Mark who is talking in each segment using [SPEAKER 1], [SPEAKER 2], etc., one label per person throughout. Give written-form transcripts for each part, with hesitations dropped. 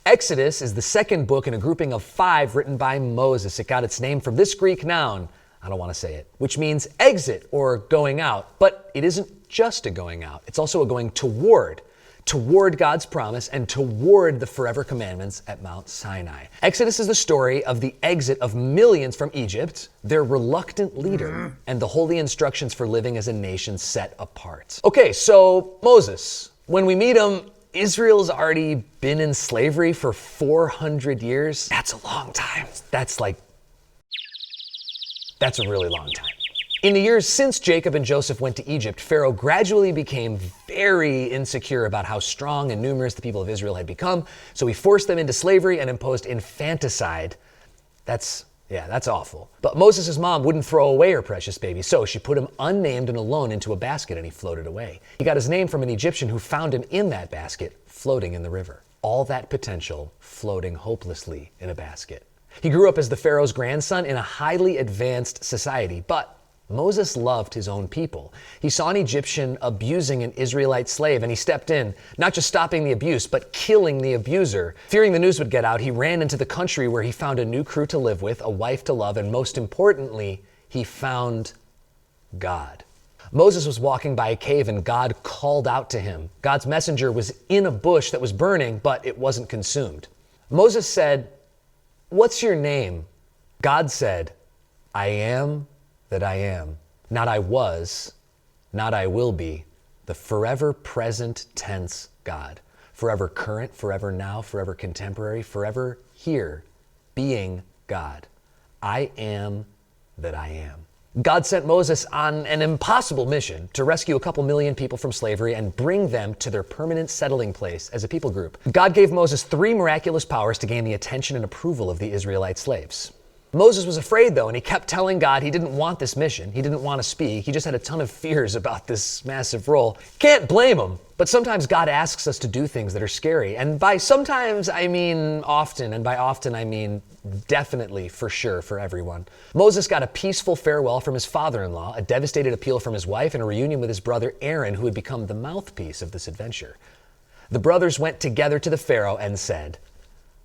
[SPEAKER 1] Exodus is the second book in a grouping of 5 written by Moses. It got its name from this Greek noun, I don't want to say it, which means exit or going out. But it isn't just a going out. It's also a going toward God's promise and toward the forever commandments at Mount Sinai. Exodus is the story of the exit of millions from Egypt, their reluctant leader, and the holy instructions for living as a nation set apart. Okay, so Moses, when we meet him, Israel's already been in slavery for 400 years. That's a long time. That's a really long time. In the years since Jacob and Joseph went to Egypt, Pharaoh gradually became very insecure about how strong and numerous the people of Israel had become, so he forced them into slavery and imposed infanticide. That's awful. But Moses' mom wouldn't throw away her precious baby, so she put him unnamed and alone into a basket and he floated away. He got his name from an Egyptian who found him in that basket, floating in the river. All that potential floating hopelessly in a basket. He grew up as the Pharaoh's grandson in a highly advanced society, but Moses loved his own people. He saw an Egyptian abusing an Israelite slave and he stepped in, not just stopping the abuse, but killing the abuser. Fearing the news would get out, he ran into the country where he found a new crew to live with, a wife to love, and most importantly, he found God. Moses was walking by a cave and God called out to him. God's messenger was in a bush that was burning, but it wasn't consumed. Moses said, "What's your name?" God said, "I am that I am. Not I was, not I will be, the forever present tense God. Forever current, forever now, forever contemporary, forever here, being God. I am that I am." God sent Moses on an impossible mission to rescue a couple million people from slavery and bring them to their permanent settling place as a people group. God gave Moses 3 miraculous powers to gain the attention and approval of the Israelite slaves. Moses was afraid though, and he kept telling God he didn't want this mission. He didn't want to speak. He just had a ton of fears about this massive role. Can't blame him, but sometimes God asks us to do things that are scary. And by sometimes, I mean often, and by often, I mean definitely, for sure, for everyone. Moses got a peaceful farewell from his father-in-law, a devastated appeal from his wife, and a reunion with his brother Aaron, who had become the mouthpiece of this adventure. The brothers went together to the Pharaoh and said,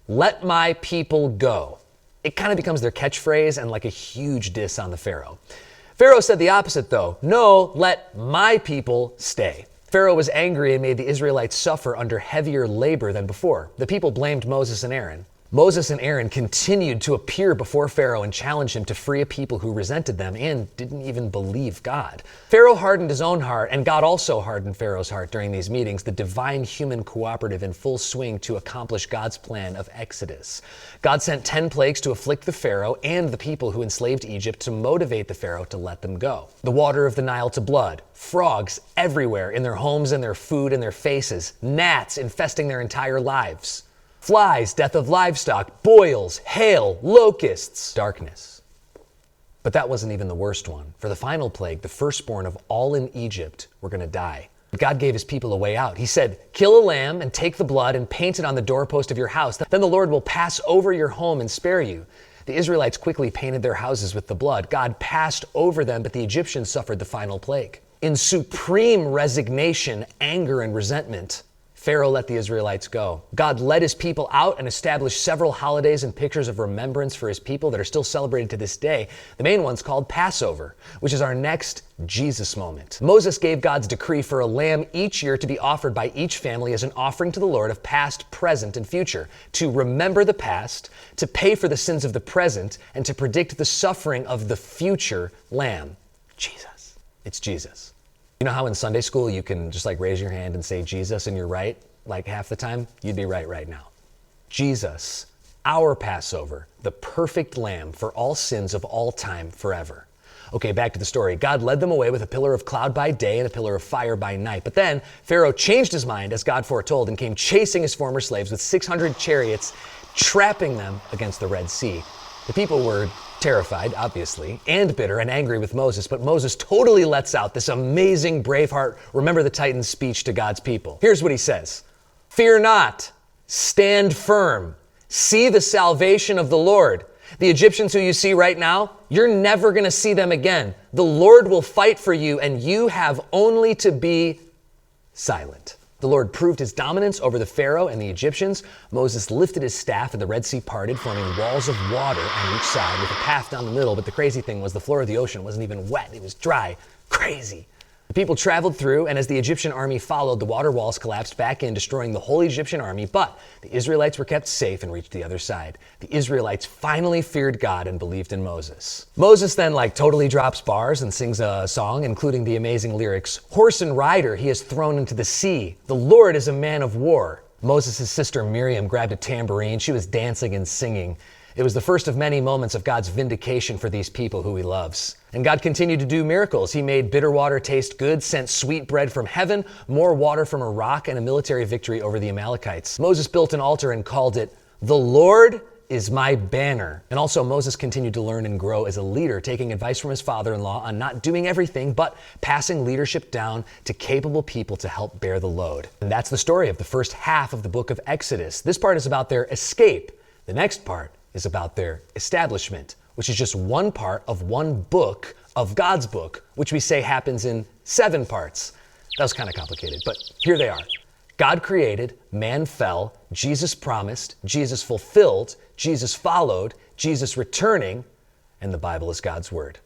[SPEAKER 1] "Let my people go." It kind of becomes their catchphrase and like a huge diss on the Pharaoh. Pharaoh said the opposite though. "No, let my people stay." Pharaoh was angry and made the Israelites suffer under heavier labor than before. The people blamed Moses and Aaron. Moses and Aaron continued to appear before Pharaoh and challenge him to free a people who resented them and didn't even believe God. Pharaoh hardened his own heart, and God also hardened Pharaoh's heart during these meetings, the divine human cooperative in full swing to accomplish God's plan of Exodus. God sent 10 plagues to afflict the Pharaoh and the people who enslaved Egypt to motivate the Pharaoh to let them go. The water of the Nile to blood, frogs everywhere in their homes and their food and their faces, gnats infesting their entire lives. Flies, death of livestock, boils, hail, locusts, darkness. But that wasn't even the worst one. For the final plague, the firstborn of all in Egypt were going to die. God gave his people a way out. He said, "Kill a lamb and take the blood and paint it on the doorpost of your house. Then the Lord will pass over your home and spare you." The Israelites quickly painted their houses with the blood. God passed over them, but the Egyptians suffered the final plague. In supreme resignation, anger, and resentment, Pharaoh let the Israelites go. God led his people out and established several holidays and pictures of remembrance for his people that are still celebrated to this day. The main one's called Passover, which is our next Jesus moment. Moses gave God's decree for a lamb each year to be offered by each family as an offering to the Lord of past, present, and future, to remember the past, to pay for the sins of the present, and to predict the suffering of the future lamb. Jesus. It's Jesus. You know how in Sunday school you can just raise your hand and say Jesus and you're right? Half the time, you'd be right now. Jesus, our Passover, the perfect lamb for all sins of all time forever. Okay, back to the story. God led them away with a pillar of cloud by day and a pillar of fire by night. But then Pharaoh changed his mind as God foretold and came chasing his former slaves with 600 chariots, trapping them against the Red Sea. The people were terrified, obviously, and bitter and angry with Moses, but Moses totally lets out this amazing Braveheart, remember the Titans speech to God's people. Here's what he says. "Fear not, stand firm, see the salvation of the Lord. The Egyptians who you see right now, you're never going to see them again. The Lord will fight for you, and you have only to be silent." The Lord proved his dominance over the Pharaoh and the Egyptians. Moses lifted his staff and the Red Sea parted, forming walls of water on each side with a path down the middle. But the crazy thing was the floor of the ocean wasn't even wet. It was dry. Crazy. The people traveled through, and as the Egyptian army followed, the water walls collapsed back in, destroying the whole Egyptian army. But the Israelites were kept safe and reached the other side. The Israelites finally feared God and believed in Moses. Moses then totally drops bars and sings a song, including the amazing lyrics, "Horse and rider he has thrown into the sea. The Lord is a man of war." Moses' sister Miriam grabbed a tambourine. She was dancing and singing. It was the first of many moments of God's vindication for these people who he loves. And God continued to do miracles. He made bitter water taste good, sent sweet bread from heaven, more water from a rock, and a military victory over the Amalekites. Moses built an altar and called it, "The Lord is my banner." And also Moses continued to learn and grow as a leader, taking advice from his father-in-law on not doing everything, but passing leadership down to capable people to help bear the load. And that's the story of the first half of the book of Exodus. This part is about their escape. The next part is about their establishment, which is just one part of one book of God's book, which we say happens in 7 parts. That was kind of complicated, but here they are. God created, man fell, Jesus promised, Jesus fulfilled, Jesus followed, Jesus returning, and the Bible is God's word.